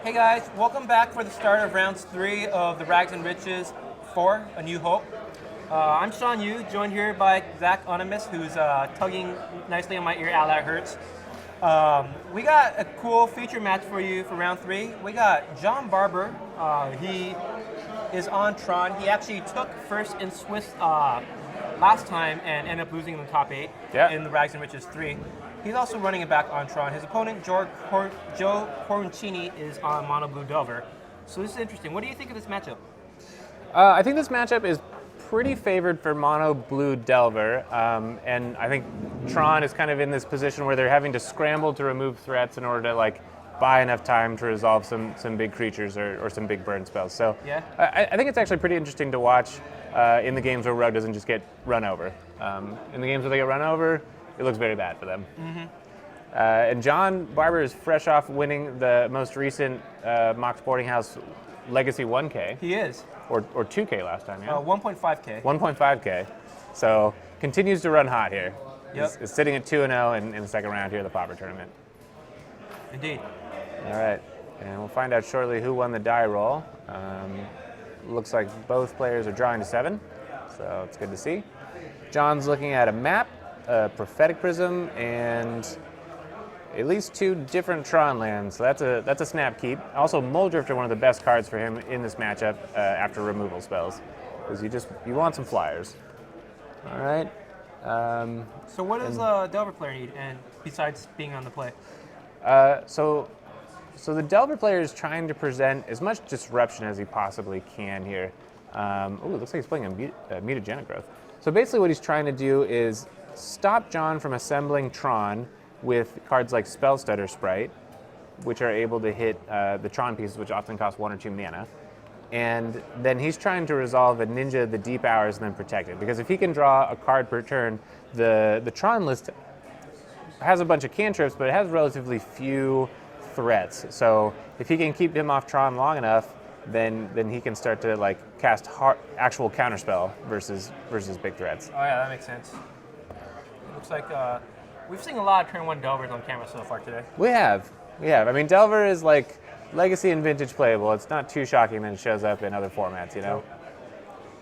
Hey guys, welcome back for the start of rounds 3 of the Rags and Riches 4, A New Hope. I'm Sean Yu, joined here by Zach Onimus, who's tugging nicely on my ear, ow that hurts. We got a cool feature match for you for round 3. We got John Barber. He is on Tron. He actually took first in Swiss last time and ended up losing in the top 8 in the Rags and Riches 3. He's also running it back on Tron. His opponent, Joe Coroncini, is on Mono Blue Delver. So this is interesting. What do you think of this matchup? I think this matchup is pretty favored for Mono Blue Delver, and I think Tron is kind of in this position where they're having to scramble to remove threats in order to buy enough time to resolve some big creatures or some big burn spells. So yeah. I think it's actually pretty interesting to watch in the games where Rogue doesn't just get run over. In the games where they get run over, it looks very bad for them. Mm-hmm. And John Barber is fresh off winning the most recent Mox Boarding House Legacy 1K. He is. Or 2K last time, yeah? 1.5K. 1.5K. So continues to run hot here. Yep. Is sitting at 2-0 in the second round here of the Pauper tournament. Indeed. All right. And we'll find out shortly who won the die roll. Looks like both players are drawing to 7, so it's good to see. John's looking at a map, a Prophetic Prism, and at least 2 different Tron lands. So that's a snap keep. Also, Muldrifter, one of the best cards for him in this matchup after removal spells, because you want some flyers. All right. So what does Delver player need, and besides being on the play? So the Delver player is trying to present as much disruption as he possibly can here. It looks like he's playing a Mutagenic Growth. So basically what he's trying to do is stop John from assembling Tron with cards like Spellstutter Sprite, which are able to hit the Tron pieces, which often cost 1 or 2 mana. And then he's trying to resolve a Ninja the Deep Hours and then protect it. Because if he can draw a card per turn, the Tron list has a bunch of cantrips, but it has relatively few threats. So if he can keep him off Tron long enough, then he can start to cast actual counterspell versus big threats. Oh yeah, that makes sense. Looks like we've seen a lot of turn 1 Delvers on camera so far today. We have. I mean, Delver is Legacy and Vintage playable. It's not too shocking that it shows up in other formats, you know?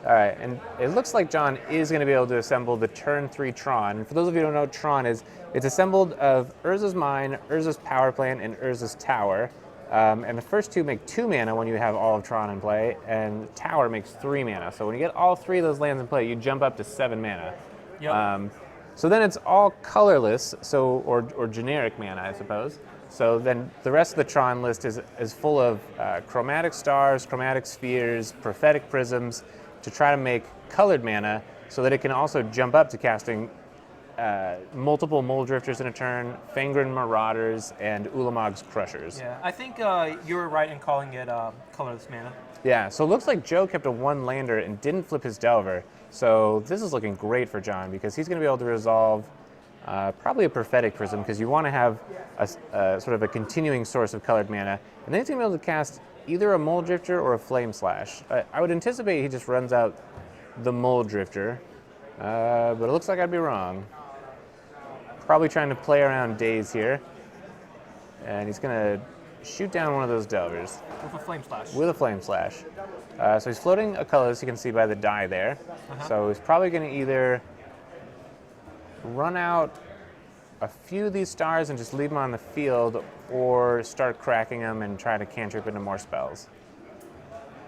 All right, and it looks like John is going to be able to assemble the turn 3 Tron. And for those of you who don't know what Tron is, it's assembled of Urza's Mine, Urza's Power Plant, and Urza's Tower. And the first 2 make 2 mana when you have all of Tron in play, and the Tower makes 3 mana. So when you get all 3 of those lands in play, you jump up to 7 mana. Yep. So then it's all colorless, or generic mana, I suppose. So then the rest of the Tron list is full of chromatic stars, chromatic spheres, prophetic prisms, to try to make colored mana so that it can also jump up to casting multiple Muldrifters in a turn, Fangren Marauders, and Ulamog's Crushers. Yeah, I think you were right in calling it colorless mana. Yeah, so it looks like Joe kept a 1-lander and didn't flip his Delver. So this is looking great for John because he's going to be able to resolve probably a Prophetic Prism because you want to have a sort of a continuing source of colored mana. And then he's going to be able to cast either a Muldrifter or a Flame Slash. I would anticipate he just runs out the Muldrifter, but it looks like I'd be wrong. Probably trying to play around Daze here. And he's going to shoot down one of those Delvers. With a Flame Slash. With a Flame Slash. So he's floating a colorless, you can see by the die there. So he's probably going to either run out a few of these stars and just leave them on the field, or start cracking them and try to cantrip into more spells.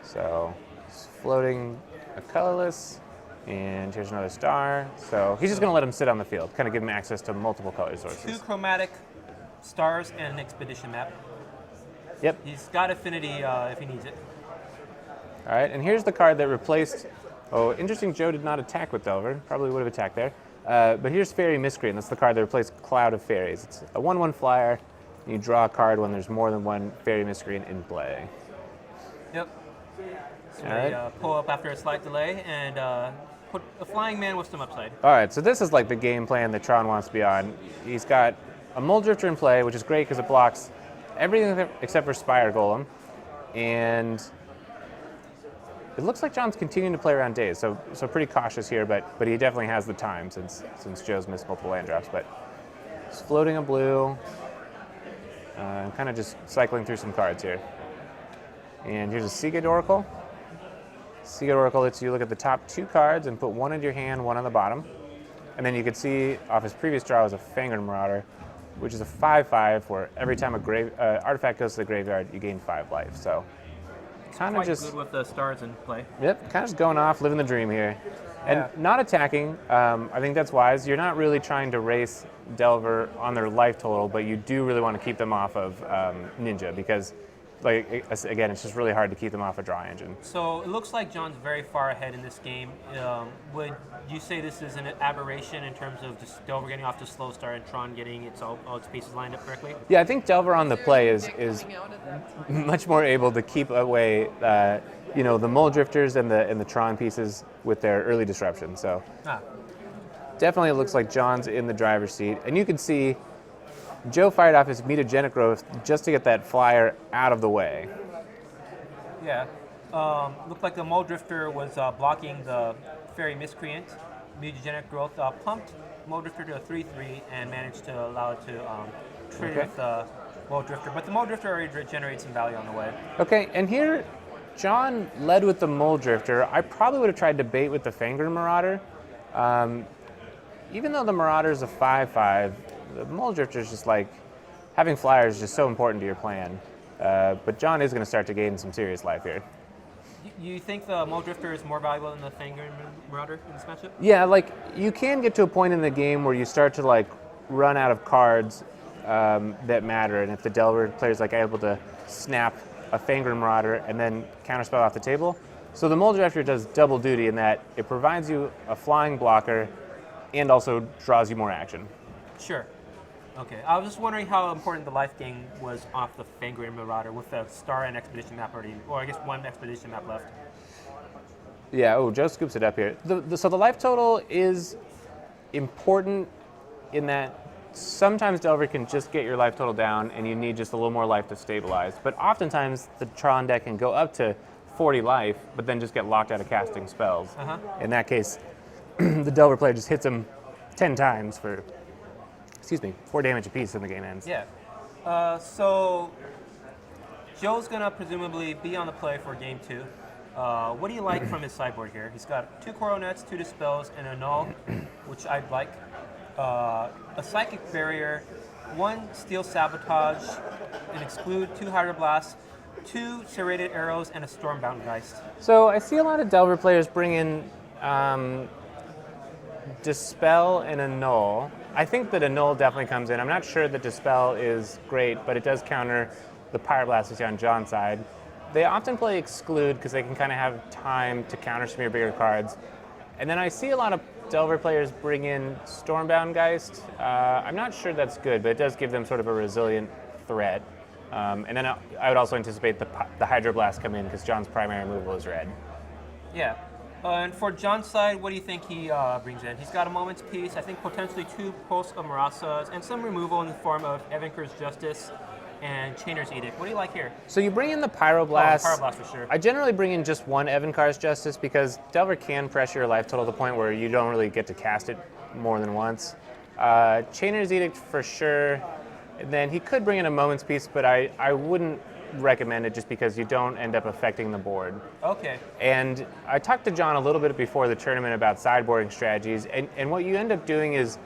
So he's floating a colorless, and here's another star. So he's just going to let him sit on the field, kind of give him access to multiple color sources. 2 chromatic stars and an expedition map. Yep. He's got affinity if he needs it. All right, and here's the card that replaced. Oh, interesting. Joe did not attack with Delver. Probably would have attacked there. But here's Fairy Miscreant. That's the card that replaced Cloud of Fairies. It's a 1/1 flyer. You draw a card when there's more than one Fairy Miscreant in play. Yep. So All right. pull up after a slight delay and put a Flying Man with some upside. All right, so this is the game plan that Tron wants to be on. He's got a Muldrifter in play, which is great because it blocks everything except for Spire Golem. And it looks like John's continuing to play around Daze, so pretty cautious here, but he definitely has the time since Joe's missed multiple land drops. But he's floating a blue, kind of just cycling through some cards here. And here's a Seagate Oracle. Seagate Oracle lets you look at the top 2 cards and put one into your hand, one on the bottom. And then you can see off his previous draw was a Fangren Marauder, which is a 5/5 where every time a artifact goes to the graveyard, you gain 5 life. So kind of just good with the stars in play. Yep, kind of just going off, living the dream here. And Yeah. not attacking, I think that's wise. You're not really trying to race Delver on their life total, but you do really want to keep them off of Ninja because, again, it's just really hard to keep them off a draw engine. So it looks like John's very far ahead in this game. Would you say this is an aberration in terms of just Delver getting off to slow start and Tron getting all its pieces lined up correctly? Yeah, I think Delver on the play is much more able to keep away, the Mole Drifters and the Tron pieces with their early disruption. So definitely it looks like John's in the driver's seat. And you can see Joe fired off his Mutagenic Growth just to get that flyer out of the way. Yeah. Looked like the Mole Drifter was blocking the Fairy Miscreant. Mutagenic Growth pumped Mole Drifter to a 3/3 and managed to allow it to trade with the Mole Drifter. But the Mole Drifter already generates some value on the way. Okay, and here John led with the Mole Drifter. I probably would have tried to bait with the Fangren Marauder. Even though the Marauder is a 5/5, the Mole Drifter is just like, having flyers is just so important to your plan. But John is going to start to gain some serious life here. You think the Mole Drifter is more valuable than the Fangren Marauder in this matchup? Yeah, you can get to a point in the game where you start to run out of cards that matter, and if the Delver player's able to snap a Fangren Marauder and then counterspell off the table. So the Mole Drifter does double duty in that it provides you a flying blocker and also draws you more action. Sure. Okay. I was just wondering how important the life gain was off the Fangren Marauder with the Star and Expedition map already, or I guess one Expedition map left. Yeah, Joe scoops it up here. So the life total is important in that sometimes Delver can just get your life total down and you need just a little more life to stabilize. But oftentimes the Tron deck can go up to 40 life, but then just get locked out of casting spells. In that case, the Delver player just hits him 10 times for 4 damage apiece, and the game ends. Yeah. So Joe's gonna presumably be on the play for game 2. What do you like from his sideboard here? He's got 2 Coronets, 2 Dispels, and a Null, which I'd like. A Psychic Barrier, 1 Steel Sabotage, an Exclude, 2 Hydroblasts, 2 Serrated Arrows, and a Stormbound Geist. So I see a lot of Delver players bring in Dispel and a Null. I think that a Null definitely comes in. I'm not sure that Dispel is great, but it does counter the Pyroblast you see on John's side. They often play Exclude because they can kind of have time to counter some of your bigger cards. And then I see a lot of Delver players bring in Stormbound Geist. I'm not sure that's good, but it does give them sort of a resilient threat. And then I would also anticipate the Hydroblast come in because John's primary removal is red. Yeah. And for John's side, what do you think he brings in? He's got a Moment's Peace, I think potentially 2 Pulse of Marasas, and some removal in the form of Evanker's Justice and Chainer's Edict. What do you like here? So you bring in the Pyroblast. Pyroblast for sure. I generally bring in just 1 Evankar's Justice because Delver can pressure your life total to the point where you don't really get to cast it more than once. Chainer's Edict for sure. And then he could bring in a Moment's Peace, but I wouldn't recommend it just because you don't end up affecting the board. Okay. And I talked to John a little bit before the tournament about sideboarding strategies, and what you end up doing is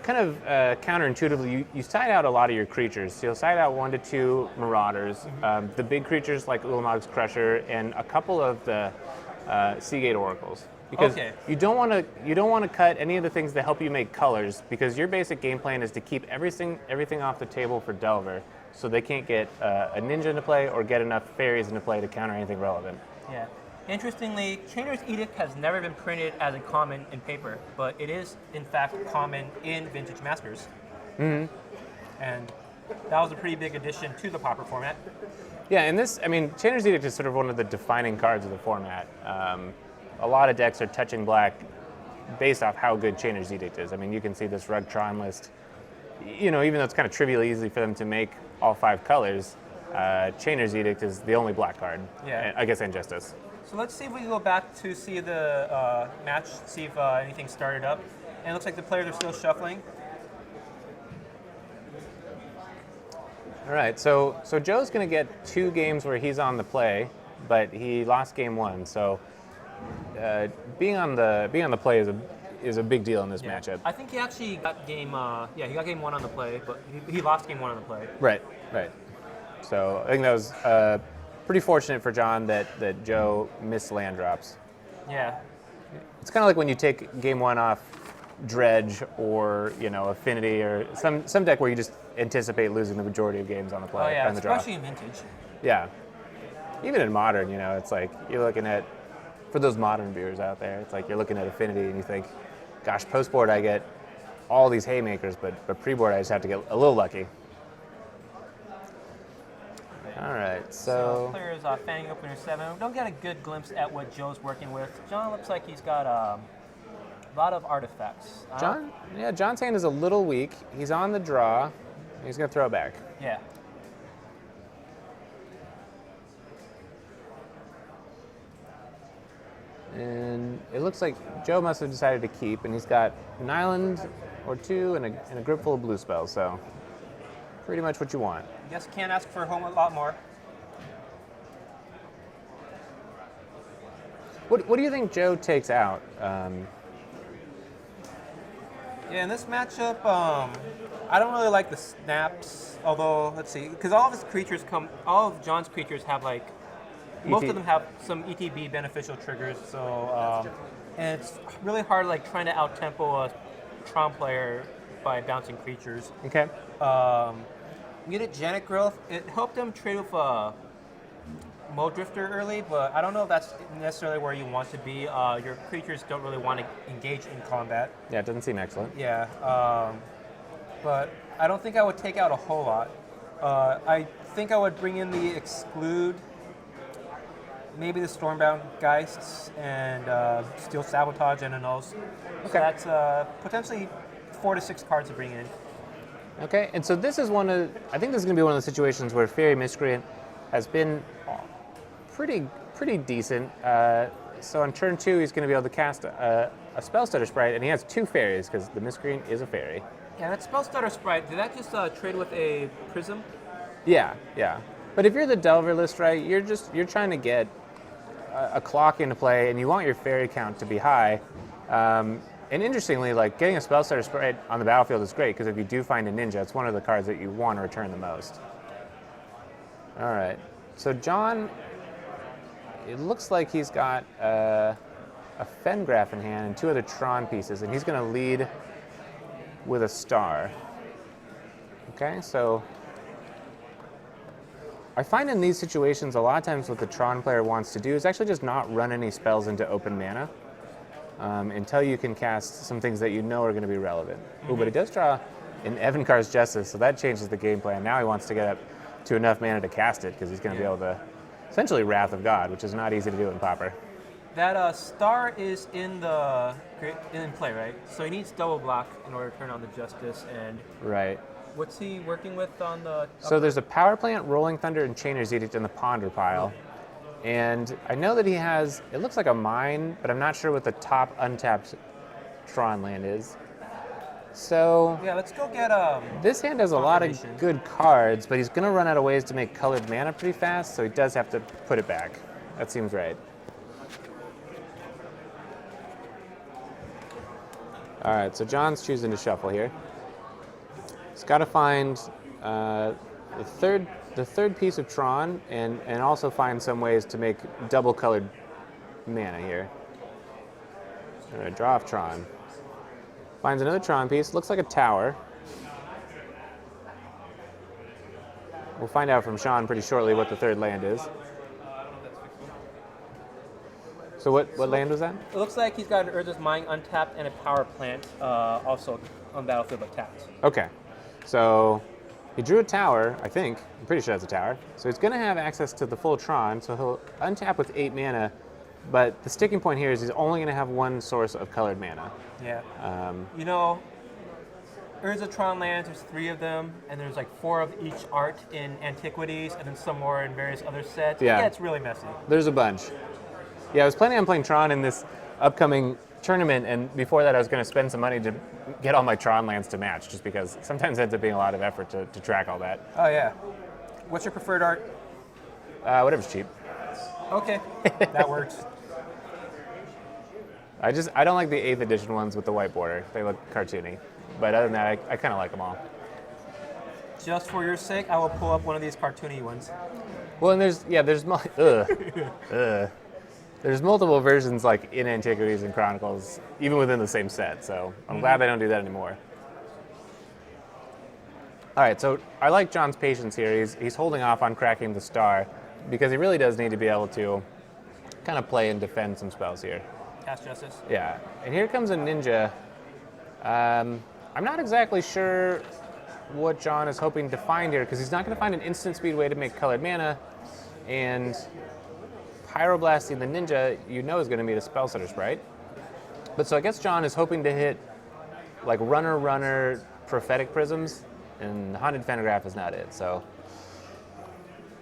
kind of counterintuitively, you side out a lot of your creatures. So you'll side out 1 to 2 Marauders, the big creatures like Ulamog's Crusher, and a couple of the Seagate Oracles. Because you don't want to cut any of the things that help you make colors, because your basic game plan is to keep everything off the table for Delver, so they can't get a Ninja into play or get enough Fairies into play to counter anything relevant. Yeah. Interestingly, Chainer's Edict has never been printed as a common in paper, but it is in fact common in Vintage Masters. And that was a pretty big addition to the Pauper format. Yeah, and Chainer's Edict is sort of one of the defining cards of the format. A lot of decks are touching black based off how good Chainer's Edict is. You can see this Rugtron list. Even though it's kind of trivially easy for them to make all 5 colors, Chainer's Edict is the only black card. Yeah. I guess, and Justice. So let's see if we can go back to see the match, see if anything started up. And it looks like the players are still shuffling. All right, so Joe's going to get 2 games where he's on the play, but he lost game 1. So being on the play is a big deal in this matchup. I think he actually got game. He got game 1 on the play, but he lost game 1 on the play. Right. So I think that was pretty fortunate for John that Joe missed land drops. Yeah. It's kind of like when you take game 1 off Dredge or Affinity or some deck where you just anticipate losing the majority of games on the play. Oh yeah, on the draw. especially in Vintage. Yeah. Even in Modern, it's like you're looking at, for those Modern viewers out there, it's like you're looking at Affinity and you think, gosh, post board I get all these haymakers, but pre-board I just have to get a little lucky. All right, so players fanning opener 7. We don't get a good glimpse at what Joe's working with. John looks like he's got a lot of artifacts. John's hand is a little weak. He's on the draw. He's gonna throw it back. Yeah. And it looks like Joe must have decided to keep, and he's got an island or 2 and a grip full of blue spells. So pretty much what you want. I guess can't ask for a lot more. What do you think Joe takes out? Yeah, in this matchup, I don't really like the snaps. Although, let's see, because all of John's creatures have most of them have some ETB beneficial triggers. So, and it's really hard trying to out-tempo a Tron player by bouncing creatures. Okay. Muted Janet Growth, it helped him trade with Mo Drifter early, but I don't know if that's necessarily where you want to be. Your creatures don't really want to engage in combat. Yeah, it doesn't seem excellent. Yeah, but I don't think I would take out a whole lot. I think I would bring in the Exclude, maybe the Stormbound Geists, and Steel Sabotage and Annulls. Okay. So that's potentially 4 to 6 cards to bring in. Okay, and so this is I think this is going to be one of the situations where Fairy Miscreant has been pretty decent. So on turn 2, he's going to be able to cast a Spellstutter Sprite, and he has 2 fairies because the Miscreant is a fairy. Yeah, that Spellstutter Sprite, did that just trade with a Prism? Yeah. But if you're the Delver list, right, you're trying to get a clock into play, and you want your fairy count to be high. And interestingly, getting a Spellstutter Sprite on the battlefield is great because if you do find a ninja, it's one of the cards that you want to return the most. All right, so John, it looks like he's got a Fengraf in hand and 2 other Tron pieces, and he's going to lead with a star. Okay, so I find in these situations a lot of times what the Tron player wants to do is actually just not run any spells into open mana. Until you can cast some things that you know are going to be relevant. Mm-hmm. Ooh, but he does draw an Evenkar's Justice, so that changes the game plan. Now he wants to get up to enough mana to cast it, because he's going to be able to, essentially Wrath of God, which is not easy to do in Pauper. That star is in play, right? So he needs double block in order to turn on the Justice, and right. What's he working with on the... So there's a Power Plant, Rolling Thunder, and Chainer's Edict in the Ponder pile. Oh. And I know that he has, it looks like a mine, but I'm not sure what the top untapped Tron land is. So yeah, let's go get this hand has a lot of good cards, but he's going to run out of ways to make colored mana pretty fast, so he does have to put it back. That seems right. All right, so John's choosing to shuffle here. He's got to find the third piece of Tron, and also find some ways to make double colored mana here. All right, draw off Tron. Finds another Tron piece, looks like a tower. We'll find out from Sean pretty shortly what the third land is. So what land was that? It looks like he's got an Urza's Mine untapped and a Power Plant also on battlefield but tapped. Okay, so he drew a tower, I think. I'm pretty sure that's a tower. So he's going to have access to the full Tron, so he'll untap with 8 mana. But the sticking point here is he's only going to have one source of colored mana. Yeah. Urza Tron lands, there's 3 of them, and there's 4 of each art in Antiquities, and then some more in various other sets. Yeah, it's really messy. There's a bunch. Yeah, I was planning on playing Tron in this upcoming tournament, and before that I was going to spend some money to get all my Tron lands to match, just because sometimes it ends up being a lot of effort to track all that. Oh yeah. What's your preferred art? Whatever's cheap. Okay, that works. I don't like the 8th edition ones with the white border. They look cartoony. But other than that, I kind of like them all. Just for your sake, I will pull up one of these cartoony ones. Well, and there's multiple versions like in Antiquities and Chronicles, even within the same set. So I'm glad they don't do that anymore. All right, so I like John's patience here. He's holding off on cracking the star because he really does need to be able to kind of play and defend some spells here. Cast Justice. Yeah, and here comes a ninja. I'm not exactly sure what John is hoping to find here, because he's not going to find an instant speed way to make colored mana, and Pyroblasting the ninja, you know, is going to meet a Spell Setter Sprite. But so I guess John is hoping to hit like runner, prophetic prisms, and Haunted Phanograph is not it. So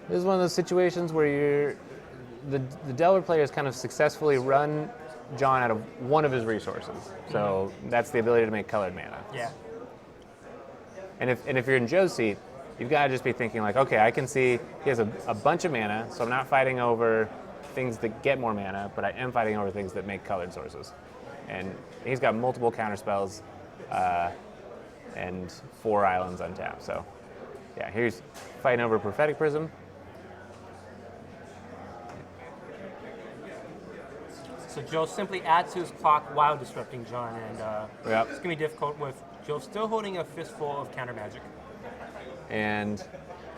this is one of those situations where the Delver players kind of successfully run John out of one of his resources. So that's the ability to make colored mana. Yeah. And if you're in Joe's seat, you've got to just be thinking like, okay, I can see he has a bunch of mana, so I'm not fighting over things that get more mana, but I am fighting over things that make colored sources. And he's got multiple counter spells and 4 islands untapped. So yeah, here's fighting over Prophetic Prism. So Joe simply adds to his clock while disrupting John, and Yep. it's going to be difficult with Joe still holding a fistful of counter magic. And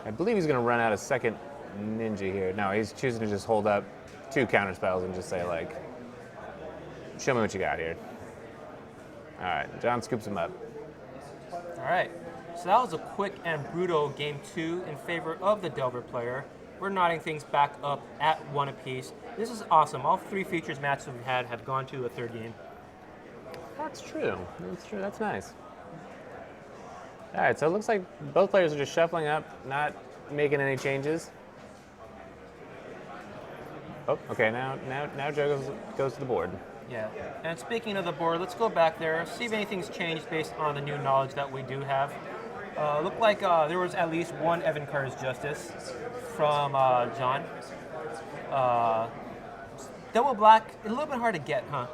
I believe he's going to run out a second ninja here. No, he's choosing to just hold up 2 counter spells and just say like, show me what you got here. All right, John scoops him up. All right, so that was a quick and brutal game 2 in favor of the Delver player. We're knotting things back up at 1 apiece. This is awesome. All 3 features matches we've had have gone to a 3rd game. That's true. That's true. That's nice. All right, so it looks like both players are just shuffling up, not making any changes. Oh, okay. Now Joe goes to the board. Yeah, and speaking of the board, let's go back there, see if anything's changed based on the new knowledge that we do have. Looked like there was at least 1 Evan Carter's Justice from John. Double black, a little bit hard to get, huh?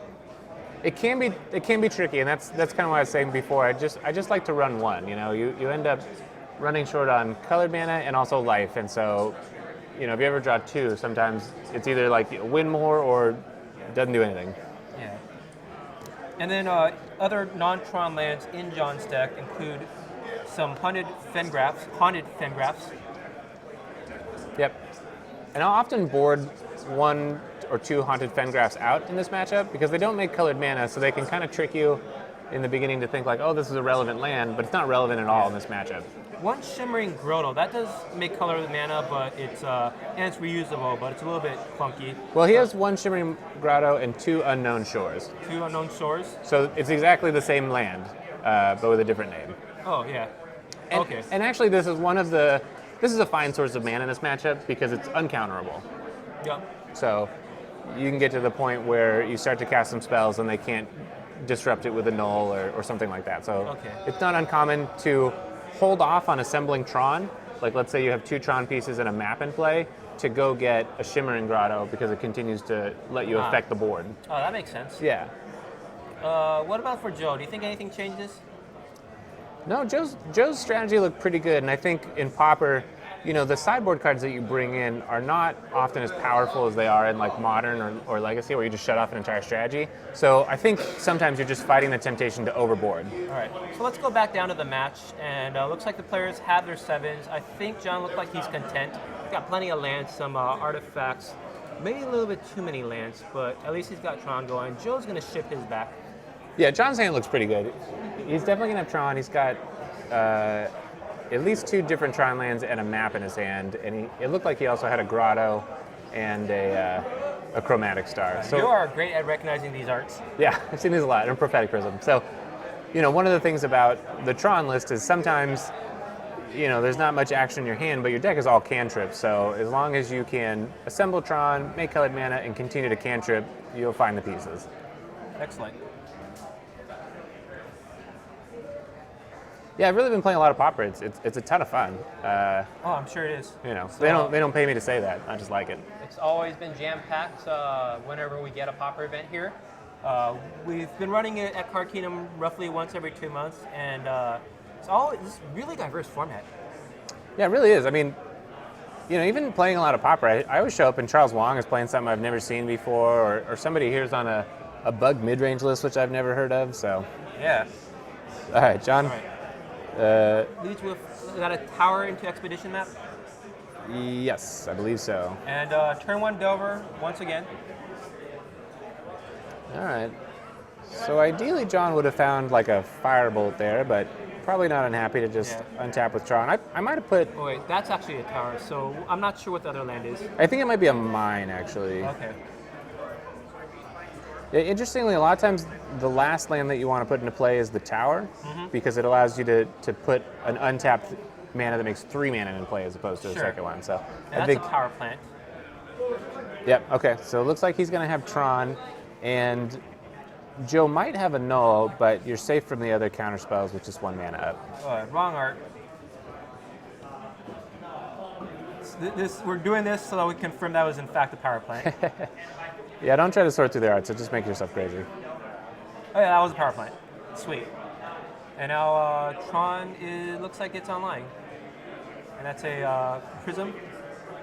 It can be tricky, and that's kind of what I was saying before. I just like to run 1. You know, you end up running short on colored mana and also life, and so, you know, if you ever draw 2, sometimes it's either like win more or it doesn't do anything. Yeah. And then other non-Tron lands in John's deck include some haunted Fengraphs. Yep. And I'll often board 1 or 2 Haunted Fengraphs out in this matchup because they don't make colored mana, so they can kind of trick you in the beginning to think like, oh, this is a relevant land, but it's not relevant at all in this matchup. 1 Shimmering Grotto, that does make colored mana, but it's reusable, but it's a little bit clunky. Well, he has 1 Shimmering Grotto and 2 Unknown Shores. 2 Unknown Shores. So it's exactly the same land, but with a different name. Oh yeah. And, Okay. And actually, this is a fine source of mana in this matchup because it's uncounterable. Yep. So you can get to the point where you start to cast some spells and they can't disrupt it with a null or something like that. So Okay. It's not uncommon to hold off on assembling Tron. Like let's say you have 2 Tron pieces and a map in play to go get a Shimmering Grotto because it continues to let you affect the board. Oh, that makes sense. Yeah. What about for Joe? Do you think anything changes? No, Joe's strategy looked pretty good, and I think in Pauper, you know, the sideboard cards that you bring in are not often as powerful as they are in like Modern or Legacy, where you just shut off an entire strategy. So I think sometimes you're just fighting the temptation to overboard. All right, so let's go back down to the match, and looks like the players have their 7s. I think John looked like he's content. He's got plenty of lands, some artifacts, maybe a little bit too many lands, but at least he's got Tron going. Joe's going to ship his back. Yeah, John's hand looks pretty good. He's definitely going to have Tron. He's got at least 2 different Tron lands and a map in his hand, and it looked like he also had a Grotto and a Chromatic Star. So you are great at recognizing these arts. Yeah, I've seen these a lot, and Prophetic Prism. So, you know, one of the things about the Tron list is sometimes, you know, there's not much action in your hand, but your deck is all cantrips. So as long as you can assemble Tron, make colored mana, and continue to cantrip, you'll find the pieces. Excellent. Yeah, I've really been playing a lot of Pauper. It's a ton of fun. Oh, I'm sure it is. You know, So, they don't pay me to say that. I just like it. It's always been jam-packed whenever we get a Pauper event here. We've been running it at Card Kingdom roughly once every 2 months, and it's really diverse format. Yeah, it really is. I mean, you know, even playing a lot of Pauper, I always show up and Charles Wong is playing something I've never seen before, or somebody here's on a bug mid-range list which I've never heard of. So, Yeah. all right, John. All right. Uh, Leads with got a tower into expedition map, yes, I believe so. and turn 1 Delver once again. All right. So ideally, John would have found like a firebolt there, but probably not unhappy to just untap with Tron. I might have put. Oh wait, that's actually a tower, so I'm not sure what the other land is. I think it might be a mine actually. Okay. Yeah, interestingly, a lot of times the last land that you want to put into play is the tower, because it allows you to put an untapped mana that makes 3 mana in play as opposed to the Sure. second one. So And I that's think. a power plant. Yep. Okay. So it looks like he's going to have Tron, and Joe might have a null, but you're safe from the other counter spells with just 1 mana up. Wrong art. We're doing this so that we confirm that was in fact a power plant. Yeah, don't try to sort through the art, so just make yourself crazy. Oh yeah, that was a power plant. Sweet. And now Tron looks like it's online. And that's a Prism.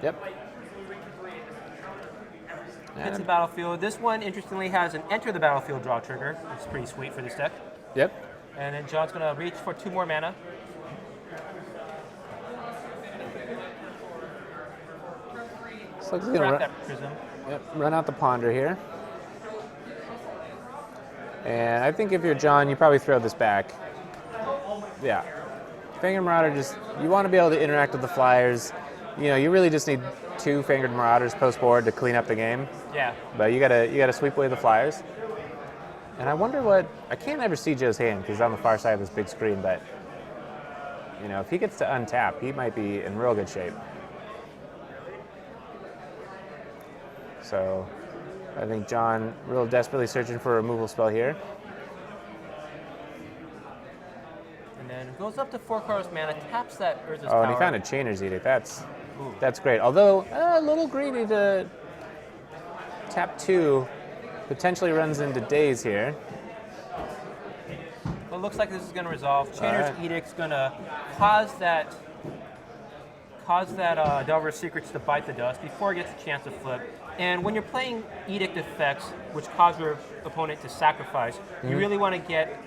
Yep. Hits the battlefield. This one, interestingly, has an enter the battlefield draw trigger. It's pretty sweet for this deck. Yep. And then John's going to reach for 2 more mana. Looks like he's gonna Crack run, that Prism. run out the Ponder here. And I think if you're John, you probably throw this back. Yeah. Fingered Marauder, you want to be able to interact with the flyers. You know, you really just need 2 Fingered Marauders post board to clean up the game. Yeah. But you gotta sweep away the flyers. And I wonder I can't ever see Joe's hand because he's on the far side of this big screen, but you know, if he gets to untap, he might be in real good shape. So I think John real desperately searching for a removal spell here. And then goes up to 4 colors mana, taps that Urza's Oh, Power. and he found a Chainer's Edict. Ooh. That's great. Although a little greedy to tap 2, potentially runs into Daze here. Well, it looks like this is going to resolve. Chainer's right. Edict's going to cause that Delver's Secrets to bite the dust before it gets a chance to flip. And when you're playing Edict effects, which cause your opponent to sacrifice, you really want to get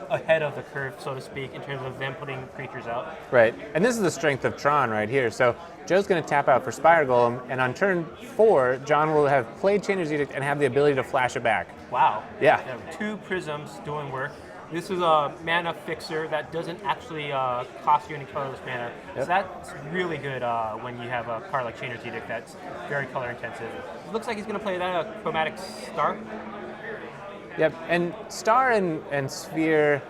ahead of the curve, so to speak, in terms of them putting creatures out. Right, and this is the strength of Tron right here. So Joe's going to tap out for Spire Golem, and on turn 4, John will have played Chainer's Edict and have the ability to flash it back. Wow. Yeah. 2 Prisms doing work. This is a mana fixer that doesn't actually cost you any colorless mana. Yep. So that's really good when you have a card like Chainer's Edict that's very color intensive. It looks like he's going to play that Chromatic Star. Yep, and Star and Sphere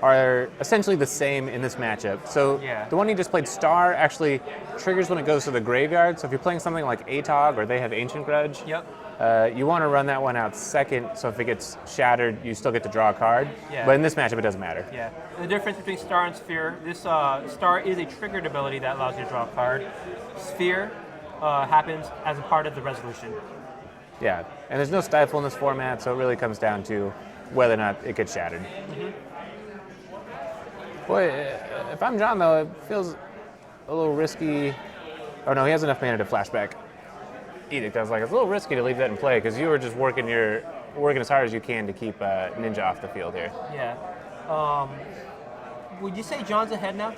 are essentially the same in this matchup. So Yeah. the one he just played, Star, actually triggers when it goes to the graveyard. So if you're playing something like Atog or they have Ancient Grudge, Yep. you want to run that one out second. So if it gets shattered, you still get to draw a card. Yeah. But in this matchup, it doesn't matter. Yeah. The difference between Star and Sphere, this Star is a triggered ability that allows you to draw a card. Sphere happens as a part of the resolution. Yeah, and there's no stifle in this format, so it really comes down to whether or not it gets shattered. Boy, if I'm John, though, it feels a little risky. Oh no, he has enough mana to flashback Edict. I was like, it's a little risky to leave that in play because you were just working as hard as you can to keep Ninja off the field here. Yeah. Would you say John's ahead now?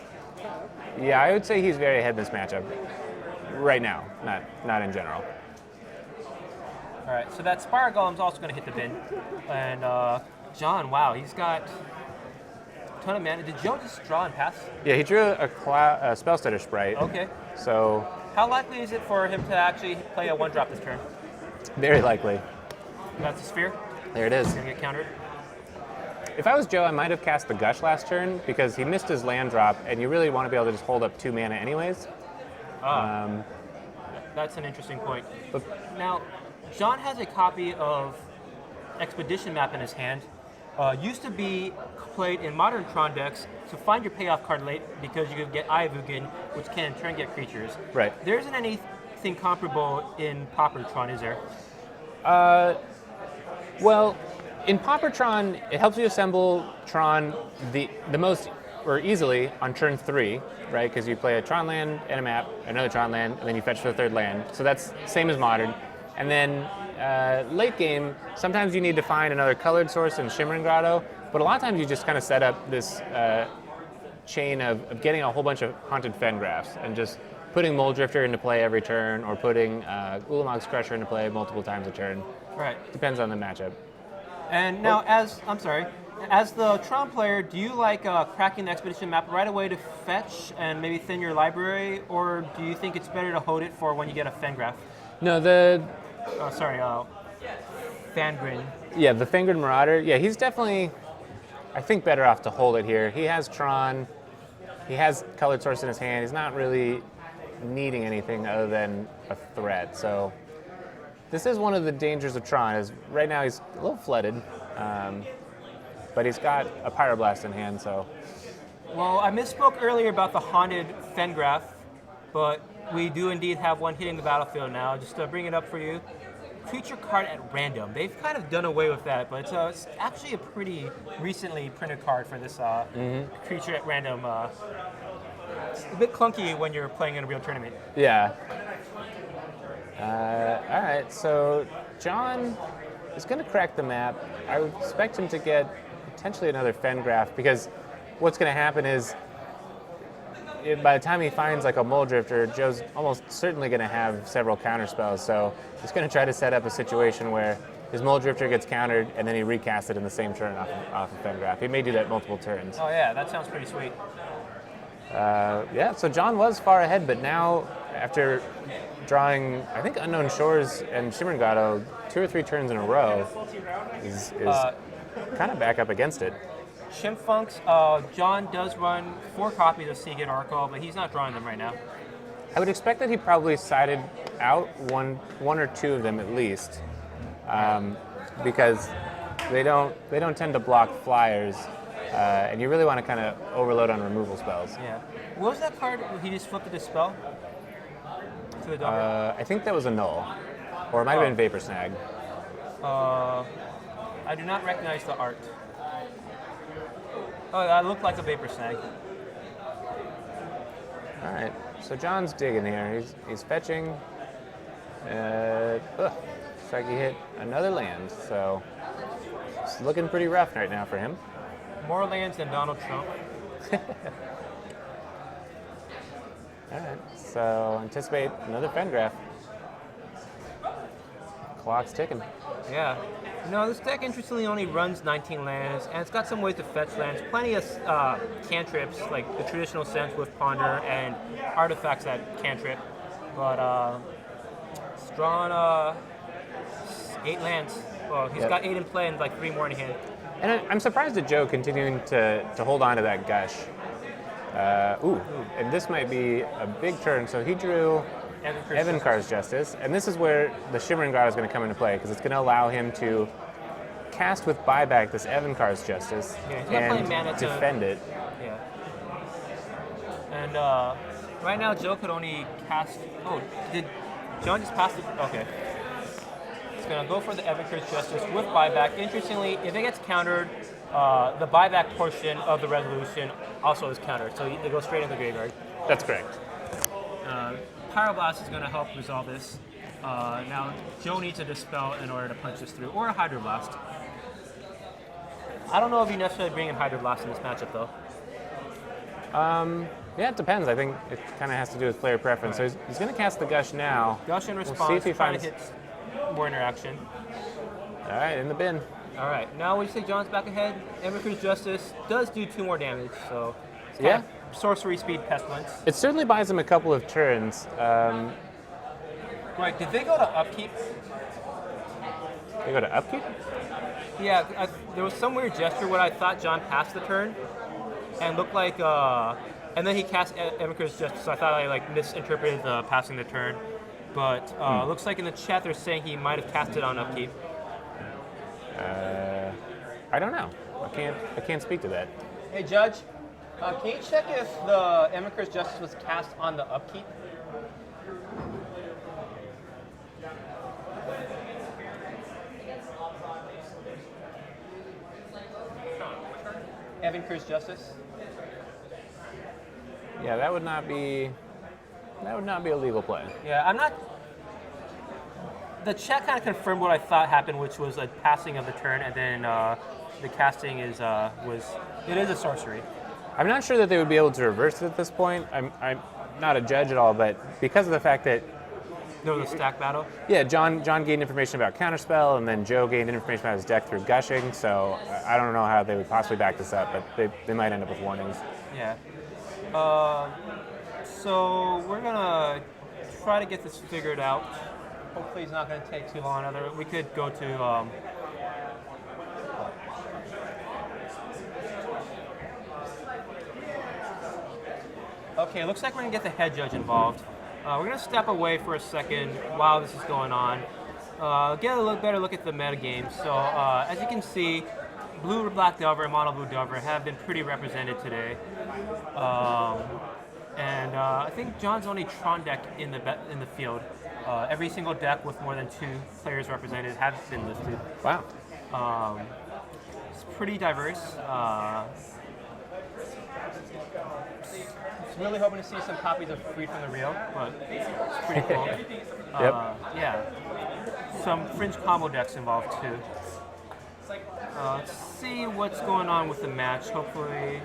Yeah, I would say he's very ahead in this matchup right now, not in general. All right, so that Spire Golem's also going to hit the bin. And John, wow, he's got a ton of mana. Did Joe just draw and pass? Yeah, he drew a Spellstutter Sprite. Okay. So How likely is it for him to actually play a 1-drop this turn? very likely. That's a Sphere. There it is. He's going to get countered. If I was Joe, I might have cast the Gush last turn because he missed his land drop, and you really want to be able to just hold up 2 mana anyways. That's an interesting point. But Now, John has a copy of Expedition map in his hand. Used to be played in modern Tron decks to find your payoff card late because you could get Eye of Ugin, which can in turn get creatures. Right. There isn't anything comparable in Pauper Tron, is there? Well, in Pauper Tron, it helps you assemble Tron the most or easily on turn 3, right? Because you play a Tron land and a map, another Tron land, and then you fetch for the third land. So that's same as modern. And then late game, sometimes you need to find another colored source in Shimmering Grotto, but a lot of times you just kind of set up this chain of getting a whole bunch of Haunted Fen graphs and just putting Moldrifter into play every turn or putting Ulamog's Crusher into play multiple times a turn. Right. Depends on the matchup. And now, as the Tron player, do you like cracking the Expedition map right away to fetch and maybe thin your library, or do you think it's better to hold it for when you get a Fengraph? No, Fangren. Yeah, the Fangren Marauder. Yeah, he's definitely, I think, better off to hold it here. He has Tron. He has Colored Source in his hand. He's not really needing anything other than a threat. So this is one of the dangers of Tron. Is right now he's a little flooded, but he's got a Pyroblast in hand. So. Well, I misspoke earlier about the Haunted Fengraph, but we do indeed have one hitting the battlefield now. Just to bring it up for you. Creature card at random. They've kind of done away with that, but it's actually a pretty recently printed card for this creature at random. It's a bit clunky when you're playing in a real tournament. Yeah. All right, so John is going to crack the map. I would expect him to get potentially another Fengraph, because what's going to happen is by the time he finds like a Moldrifter, Joe's almost certainly going to have several counter spells. So he's going to try to set up a situation where his Moldrifter gets countered and then he recasts it in the same turn off of Fengraph. He may do that multiple turns. Oh yeah, that sounds pretty sweet. Yeah, so John was far ahead, but now after drawing, I think, Unknown Shores and Shimmering Grotto 2 or 3 turns in a row, is kind of back up against it. Shimfunks, John does run 4 copies of Seagate Oracle, but he's not drawing them right now. I would expect that he probably sided out one or two of them at least, because they don't tend to block flyers, and you really want to kind of overload on removal spells. Yeah. What was that card? He just flipped a dispel to the dog. I think that was a null, or it might have been Vapor Snag. I do not recognize the art. Oh, that looked like a Vapor Snag. All right, so John's digging here. He's fetching. Looks like he hit another land, so it's looking pretty rough right now for him. More lands than Donald Trump. All right, so anticipate another Fengraph. Clock's ticking. Yeah. No, this deck interestingly only runs 19 lands, and it's got some ways to fetch lands. Plenty of cantrips, like the traditional sense with Ponder, and artifacts that cantrip. But it's drawn 8 lands. Well, he's got 8 in play and like 3 more in hand. And I'm surprised at Joe continuing to hold on to that gush. And this might be a big turn. So he drew Evankar's Justice, and this is where the Shimmering Grotto is going to come into play, because it's going to allow him to cast with buyback this Evankar's Justice and defend it. Yeah. And right now Joe could only cast. Oh, did John just pass it? Okay. He's going to go for the Evankar's Justice with buyback. Interestingly, if it gets countered, the buyback portion of the resolution also is countered, so they go straight in the graveyard. That's correct. Pyroblast is going to help resolve this. Now, Joe needs a Dispel in order to punch this through, or a Hydroblast. I don't know if you necessarily bring in Hydroblast in this matchup, though. Yeah, it depends. I think it kind of has to do with player preference. Right. So he's going to cast the Gush now. Gush in response, we'll see if he trying finds... to hit more interaction. All right, in the bin. All right, now when you say John's back ahead, Evankar's Justice does do 2 more damage, so it's kind of sorcery speed Pestilence. It certainly buys him a couple of turns. Right, did they go to Upkeep? They go to Upkeep? Yeah, there was some weird gesture where I thought John passed the turn, and looked like, and then he cast Evankar's Justice, so I thought I misinterpreted the passing the turn. But looks like in the chat they're saying he might have cast it on Upkeep. I don't know. I can't speak to that. Hey, Judge, can you check if the Evan-Curse Justice was cast on the upkeep? Evan-Curse Justice? Yeah, that would not be a legal play. Yeah, I'm not. The check kind of confirmed what I thought happened, which was a passing of the turn, and then the casting is it is a sorcery. I'm not sure that they would be able to reverse it at this point. I'm not a judge at all, but because of the fact that There was a stack battle. yeah, John gained information about Counterspell, and then Joe gained information about his deck through Gushing. So I don't know how they would possibly back this up, but they might end up with warnings. Yeah. So we're gonna try to get this figured out. Hopefully, it's not gonna take too long. We could go to. Okay, looks like we're gonna get the head judge involved. We're gonna step away for a second while this is going on. Get a better look at the metagame. So as you can see, blue or black Delver and mono blue Delver have been pretty represented today. And I think John's only Tron deck in the field. Every single deck with more than 2 players represented have been listed. Wow. It's pretty diverse. Really hoping to see some copies of Freed from the Real, but it's pretty cool. Yeah. Some fringe combo decks involved too. Let's see what's going on with the match. Hopefully,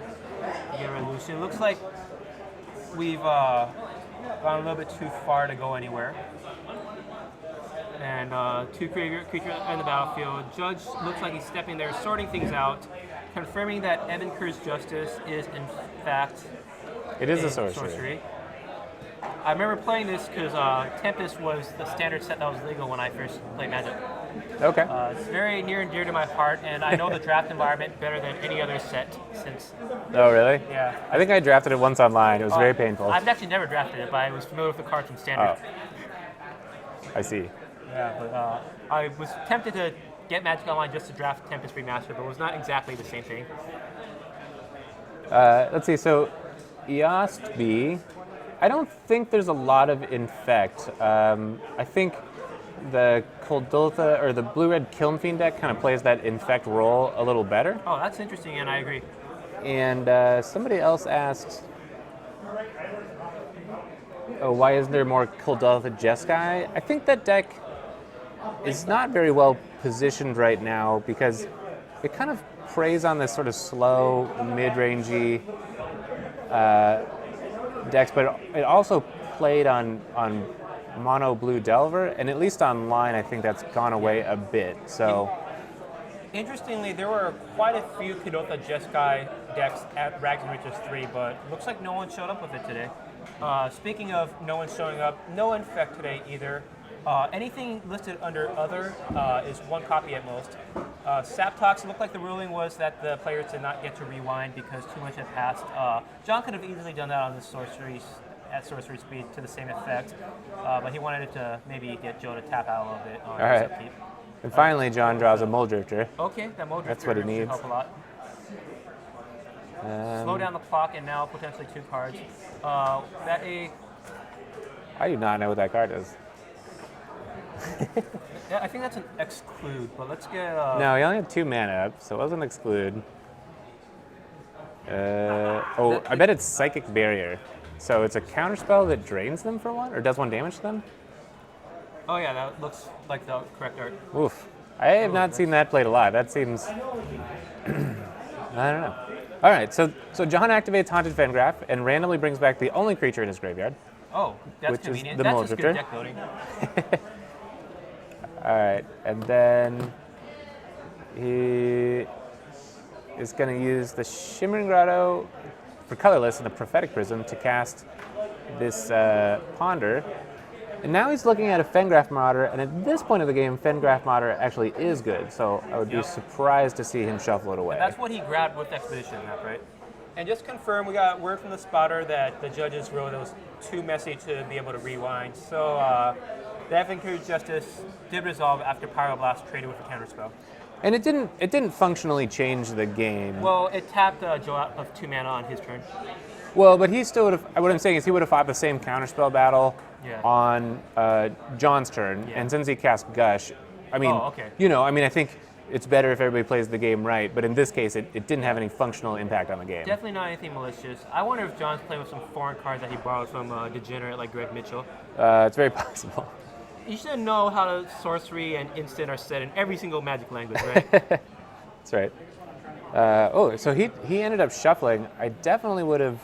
we get a resolution. It looks like we've gone a little bit too far to go anywhere. And 2 creatures in the battlefield. Judge looks like he's stepping there, sorting things out, confirming that Evan-Curse Justice is in fact. It is a sorcery. I remember playing this because Tempest was the standard set that was legal when I first played Magic. Okay. It's very near and dear to my heart, and I know the draft environment better than any other set since. Oh, really? Yeah. I think I drafted it once online. It was very painful. I've actually never drafted it, but I was familiar with the cards from standard. Oh. I see. Yeah, but I was tempted to get Magic Online just to draft Tempest Remastered, but it was not exactly the same thing. Let's see. So, Eost B. I don't think there's a lot of infect. I think the Kuldotha or the blue-red Kiln Fiend deck kind of plays that infect role a little better. Oh, that's interesting, and I agree. And somebody else asked, oh, why isn't there more Kuldotha Jeskai? I think that deck is not very well positioned right now because it kind of preys on this sort of slow, mid-rangey decks, but it also played on mono blue Delver, and at least online, I think that's gone away a bit. So, Interestingly, there were quite a few Kuldotha Jeskai decks at Rags and Riches 3, but looks like no one showed up with it today. Speaking of no one showing up, no infect today either. Anything listed under other is 1 copy at most. Sap Talks, it looked like the ruling was that the players did not get to rewind because too much had passed. John could have easily done that on the at sorcery speed to the same effect, but he wanted it to maybe get Joe to tap out a little bit on his upkeep. And finally, John draws a Mold Drifter. Okay, that Mold That's Drifter what he should needs. help a lot. Slow down the clock and now potentially 2 cards. I do not know what that card is. Yeah, I think that's an exclude, but let's get. No, he only had 2 mana up, so it wasn't exclude. I bet it's Psychic Barrier. So it's a counterspell that drains them for 1, or does 1 damage to them? Oh yeah, that looks like the correct art. Oof. I have not seen that played a lot. That seems... I don't know. All right, so John activates Haunted Fengraf and randomly brings back the only creature in his graveyard. Oh, that's Which is convenient. the That's Mold just Drifter. good deck building. All right, and then he is going to use the Shimmering Grotto for colorless and the Prophetic Prism to cast this Ponder. And now he's looking at a Fengraf Marauder, and at this point of the game, Fengraf Marauder actually is good, so I would be surprised to see him shuffle it away. That's what he grabbed with Expedition map, right? And just confirm, we got word from the spotter that the judges wrote it was too messy to be able to rewind. So the Evan-Curse Justice did resolve after Pyroblast traded with a counterspell. And it didn't functionally change the game. Well, it tapped Joe out of 2 mana on his turn. Well, but he still would have. What I'm saying is he would have fought the same counterspell battle Yeah. on John's turn, Yeah. and since he cast Gush, I mean, Oh, okay. I think it's better if everybody plays the game right. But in this case, it didn't have any functional impact on the game. Definitely not anything malicious. I wonder if John's playing with some foreign cards that he borrowed from a degenerate like Greg Mitchell. It's very possible. You should know how to sorcery and instant are said in every single Magic language, right? That's right. So he ended up shuffling. I definitely would have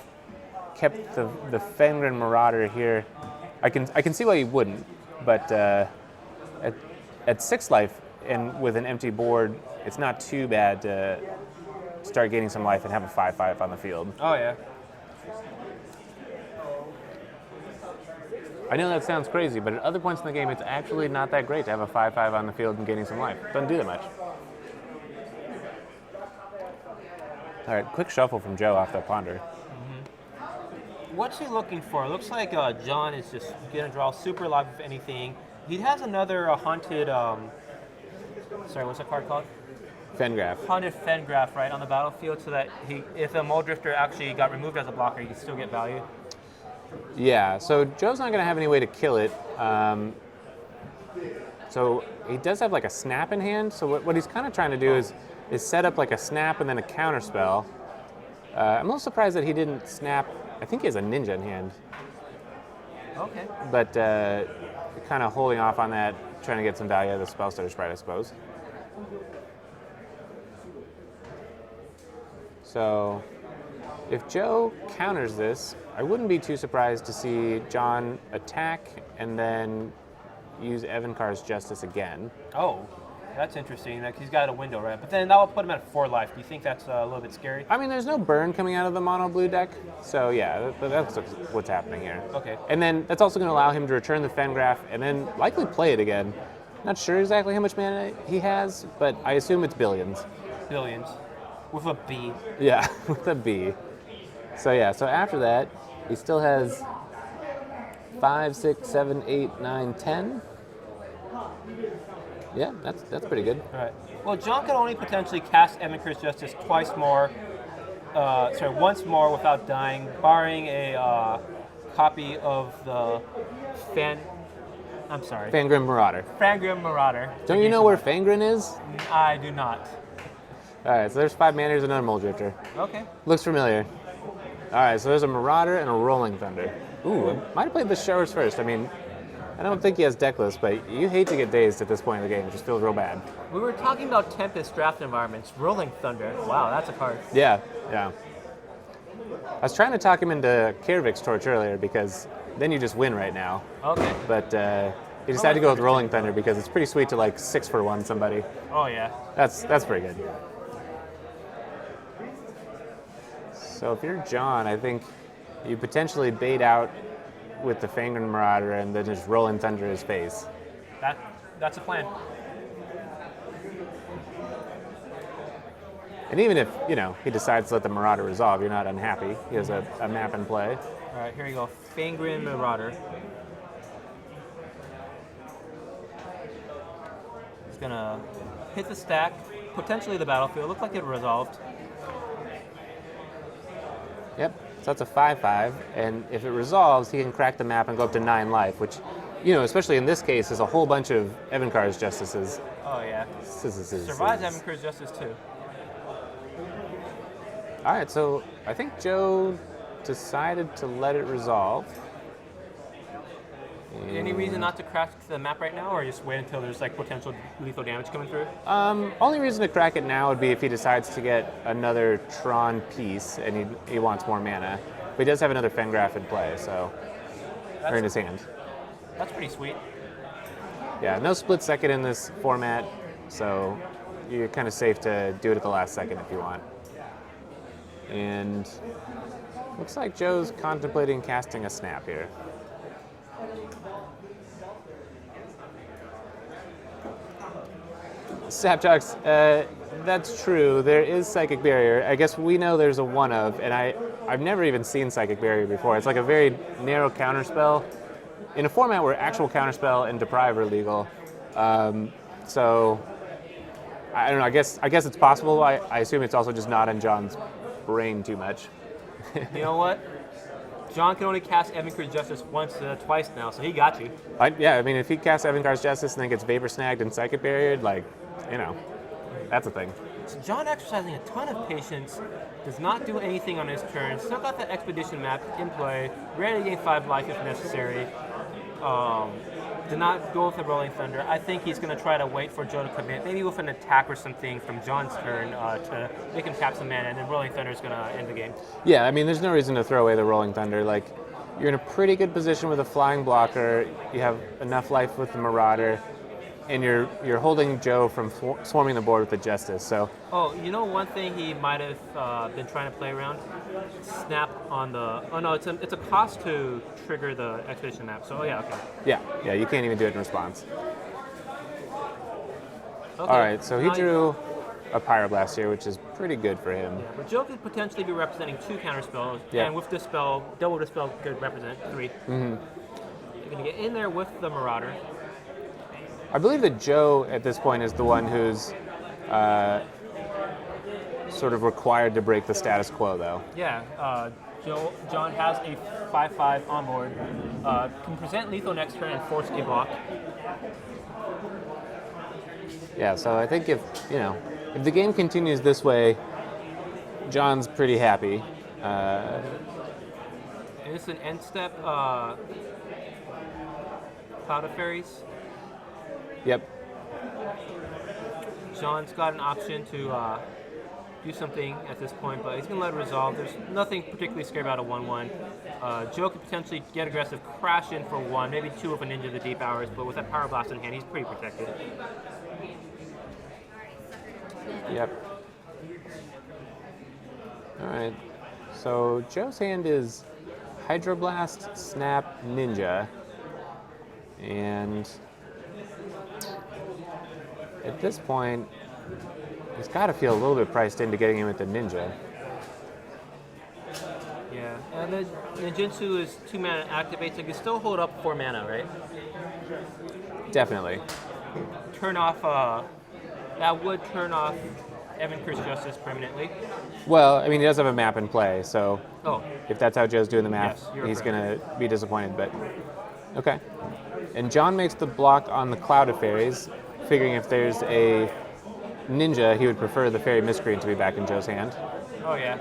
kept the Fengrin Marauder here. I can see why he wouldn't, but at 6 life and with an empty board, it's not too bad to start gaining some life and have a 5/5 on the field. Oh yeah. I know that sounds crazy, but at other points in the game, it's actually not that great to have a 5/5 on the field and gaining some life. Doesn't do that much. All right, quick shuffle from Joe off that ponder. What's he looking for? It looks like John is just gonna draw super live if anything. He has another haunted. Sorry, what's that card called? Fengraf. Haunted Fengraf, right, on the battlefield, so that if a Mole Drifter actually got removed as a blocker, he can still get value. Yeah, so Joe's not going to have any way to kill it. So he does have like a snap in hand. So what he's kind of trying to do is set up like a snap and then a counter spell. I'm a little surprised that he didn't snap. I think he has a ninja in hand, Okay. but kind of holding off on that, trying to get some value out of the Spellstutter Sprite, I suppose. So if Joe counters this, I wouldn't be too surprised to see John attack and then use Evankar's Justice again. Oh, that's interesting. Like he's got a window, right? But then that will put him at 4 life. Do you think that's a little bit scary? I mean, there's no burn coming out of the mono blue deck, so yeah, that's what's happening here. Okay. And then that's also going to allow him to return the Fengraf and then likely play it again. Not sure exactly how much mana he has, but I assume it's billions. Billions. With a B. Yeah, with a B. So yeah, so after that, he still has 5, 6, 7, 8, 9, 10. Yeah, that's pretty good. All right. Well, John can only potentially cast Evankar's Justice once more without dying, barring a copy of the Fangren Marauder. Fangrim Marauder. Don't you know where Fangren is? I do not. All right, so there's 5 mana, there's another Mole Drifter. Okay. Looks familiar. All right, so there's a Marauder and a Rolling Thunder. Ooh, I might have played the Showers first. I mean, I don't think he has Deckless, but you hate to get dazed at this point in the game. It just feels real bad. We were talking about Tempest draft environments. Rolling Thunder. Wow, that's a card. Yeah. I was trying to talk him into Kiervik's Torch earlier because then you just win right now. Okay. But he decided to go with Rolling Thunder because it's pretty sweet to like 6-for-1 somebody. Oh yeah. That's pretty good. So if you're John, I think you potentially bait out with the Fangren Marauder and then just Rolling Thunder his face. That's a plan. And even if, he decides to let the Marauder resolve, you're not unhappy. He has a map in play. All right, here you go. Fangren Marauder. He's gonna hit the stack, potentially the battlefield. Looked like it resolved. Yep, so that's a 5/5, and if it resolves, he can crack the map and go up to 9 life, which, especially in this case, is a whole bunch of Evankar's Justices. Oh yeah. Survives Evankar's Justice too. All right, so I think Joe decided to let it resolve. Any reason not to crack the map right now, or just wait until there's like potential lethal damage coming through? Only reason to crack it now would be if he decides to get another Tron piece and he wants more mana. But he does have another Fengraf in play, so or in his hand. That's pretty sweet. Yeah, no split second in this format, so you're kind of safe to do it at the last second if you want. And looks like Joe's contemplating casting a snap here. Sapjocks, that's true. There is Psychic Barrier. I guess we know there's a one of, and I've never even seen Psychic Barrier before. It's like a very narrow counterspell in a format where actual counterspell and deprive are legal. So I don't know. I guess it's possible. I assume it's also just not in John's brain too much. You know what? John can only cast Evan Cruz Justice twice now, so he got you. Yeah, I mean, if he casts Evan Car's Justice and then gets Vapor Snagged and Psychic Barriered, like, you know, that's a thing. So John exercising a ton of patience, does not do anything on his turn, still got that Expedition map in play, ready to gain 5 life if necessary. Did not go with the Rolling Thunder. I think he's going to try to wait for Joe to commit, maybe with an attack or something from John's turn to make him tap some mana, and then Rolling Thunder is going to end the game. Yeah, I mean, there's no reason to throw away the Rolling Thunder. Like, you're in a pretty good position with a flying blocker. You have enough life with the Marauder, and you're holding Joe from swarming the board with the Justice. So, Oh, you know one thing he might have been trying to play around? Snap on the... Oh no, it's a cost to trigger the Expedition map, so yeah, okay. yeah, you can't even do it in response. Okay. All right, so he Now drew a Pyroblast here, which is pretty good for him. But Joe could potentially be representing 2 counter spells, Yeah. and with this spell, double dispel could represent 3. Mm-hmm. You're going to get in there with the Marauder. I believe that Joe, at this point, is the one who's sort of required to break the status quo, though. Yeah, John has a 5/5 on board, can present lethal next turn and force a block. Yeah, so I think if the game continues this way, John's pretty happy. And it's an end step Cloud of Fairies. Yep. John's got an option to do something at this point, but he's going to let it resolve. There's nothing particularly scary about a 1/1. Joe could potentially get aggressive, crash in for 1, maybe 2 of a Ninja of the Deep Hours, but with that Power Blast in hand, he's pretty protected. Yep. All right. So Joe's hand is Hydroblast, Snap, Ninja, and at this point, he's got to feel a little bit priced into getting him with the Ninja. Yeah, and the Ninjutsu is 2 mana activates, so you can still hold up 4 mana, right? Definitely. Turn off, that would turn off Evan Cruz Justice permanently. Well, I mean, he does have a map in play, so Oh, if that's how Joe's doing the math, Yes, you're he's correct. going to be disappointed, but okay. And John makes the block on the Cloud of Fairies, figuring if there's a Ninja, he would prefer the Fairy Miscreant to be back in Joe's hand. oh yeah.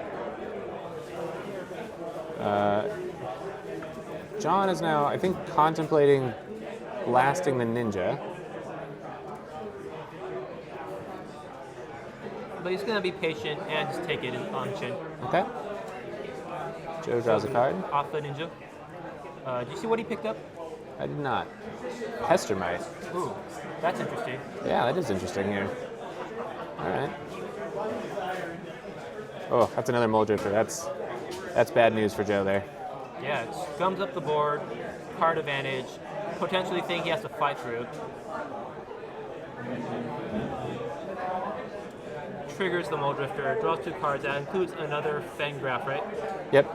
John is now, I think, contemplating blasting the Ninja. But he's going to be patient and just take it on chin. Okay. Joe draws a card. Off the Ninja. Do you see what he picked up? I did not. Pestermite. Ooh, that's interesting. Yeah, that is interesting here. All right. Oh, that's another Muldrifter. That's bad news for Joe there. Yeah, it gums up the board, card advantage, potentially think he has to fight through. Triggers the Muldrifter, draws 2 cards. That includes another Fangraph, right? Yep.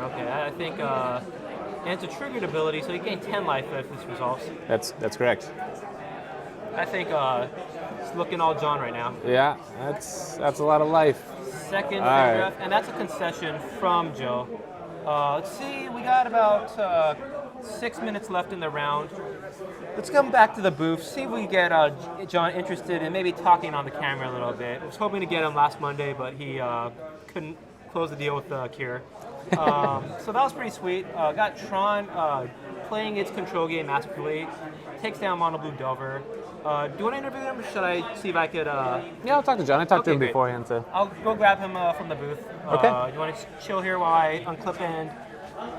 Okay, I think, and it's a triggered ability, so you gain 10 life if this resolves. That's correct. I think it's looking all John right now. Yeah, that's a lot of life. Second All right. Fangraph, and that's a concession from Joe. Let's see, we got about 6 minutes left in the round. Let's come back to the booth, see if we get John interested in maybe talking on the camera a little bit. I was hoping to get him last Monday, but he couldn't close the deal with Cure. So that was pretty sweet. Got Tron playing its control game masterfully. Takes down Mono Blue Delver. Do you want to interview him, or should I see if I could... Yeah, I'll talk to John. I talked to Okay, him great. beforehand, so. I'll go grab him from the booth. Okay. You want to chill here while I unclip and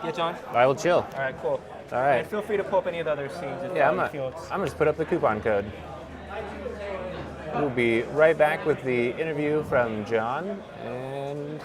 get John? I will chill. All right, cool. All right. And feel free to pull up any of the other scenes if Yeah, you feel it's... I'm gonna just put up the coupon code. We'll be right back with the interview from John, and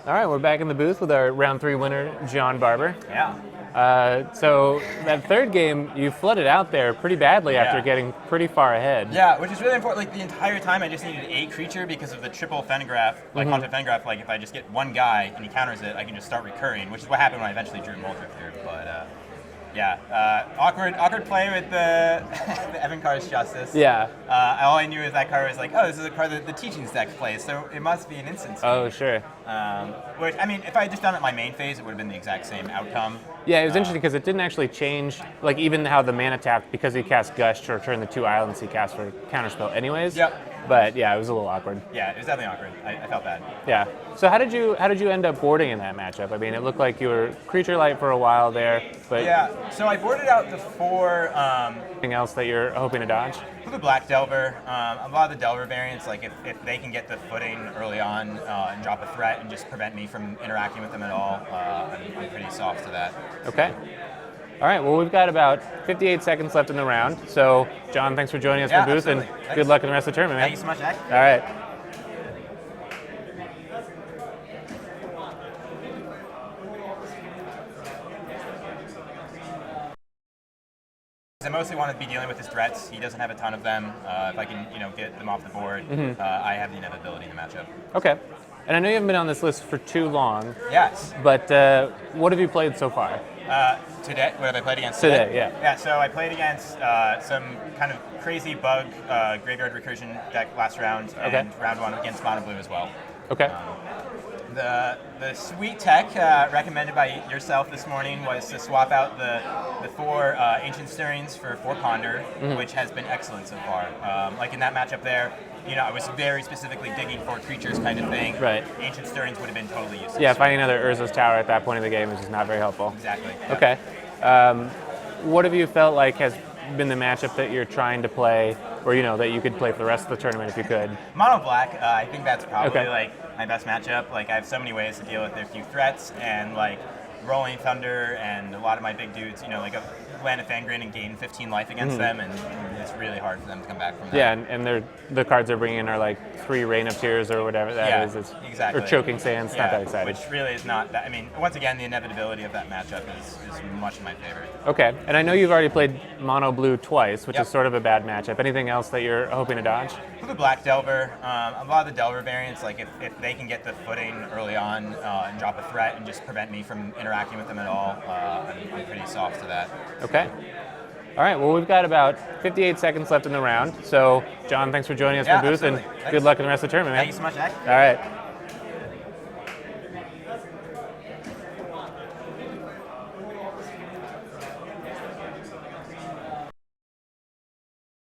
All right, we're back in the booth with our round 3 winner, John Barber. Yeah. So that third game, you flooded out there pretty badly after Yeah. getting pretty far ahead. Yeah, which is really important. Like the entire time, I just needed a creature because of the triple Fennegraph, like Haunted Fennegraph. Like if I just get one guy and he counters it, I can just start recurring, which is what happened when I eventually drew Muldrifter. But awkward play with the the Evan Carr's Justice. Yeah. All I knew is that card was like, oh, this is a card that the Teachings deck plays, so it must be an instant. Oh, sure. Which I mean, if I had just done it in my main phase, it would have been the exact same outcome. Yeah, it was interesting because it didn't actually change, like even how the mana tapped because he cast Gush to return the 2 islands he cast for counterspell anyways. Yep. But yeah, it was a little awkward. Yeah, it was definitely awkward. I felt bad. Yeah. So how did you end up boarding in that matchup? I mean, it looked like you were creature light for a while there, but Yeah, so I boarded out the 4. anything else that you're hoping to dodge? The Black Delver, a lot of the Delver variants, like if they can get the footing early on and drop a threat and just prevent me from interacting with them at all, I'm pretty soft to that. Okay. All right, well, we've got about 58 seconds left in the round. So, John, thanks for joining us Yeah, in the booth, and absolutely. Thanks. good luck in the rest of the tournament, man. Thank you so much, Zach. All right. I mostly want to be dealing with his threats. He doesn't have a ton of them. If I can, get them off the board, I have the inevitability in the matchup. Okay. And I know you haven't been on this list for too long, Yes. but what have you played so far? Today, what have I played against Today, yeah. Yeah, so I played against some kind of crazy bug graveyard recursion deck last round, and Okay. round 1 against Mono Blue as well. Okay. The sweet tech recommended by yourself this morning was to swap out the 4 Ancient Stirrings for 4 Ponder, which has been excellent so far. Like in that matchup there, I was very specifically digging for creatures kind of thing. Right. Ancient Stirrings would have been totally useless. Yeah, finding another Urza's Tower at that point in the game is just not very helpful. Exactly. Yeah. Okay. What have you felt like has been the matchup that you're trying to play, or that you could play for the rest of the tournament if you could? Mono Black, I think that's probably Okay. like my best matchup. Like I have so many ways to deal with their few threats, and like Rolling Thunder and a lot of my big dudes, like a land of Fangren and gain 15 life against them, and it's really hard for them to come back from that. Yeah, and the cards they're bringing in are like 3 Rain of Tears or whatever that Yeah, is. It's, exactly. Or Choking Sands. Not that exciting. Which really is not that. I mean, once again, the inevitability of that matchup is much in my favor. Okay, and I know you've already played Mono Blue twice, which Yep. is sort of a bad matchup. Anything else that you're hoping to dodge? For the Black Delver, a lot of the Delver variants, like if they can get the footing early on and drop a threat and just prevent me from interacting with them at all, I'm pretty soft to that. Okay. All right, well, we've got about 58 seconds left in the round. So, John, thanks for joining us Yeah, in the booth, and absolutely. good Thanks. luck in the rest of the tournament, man. Thank you so much, Zach. All right.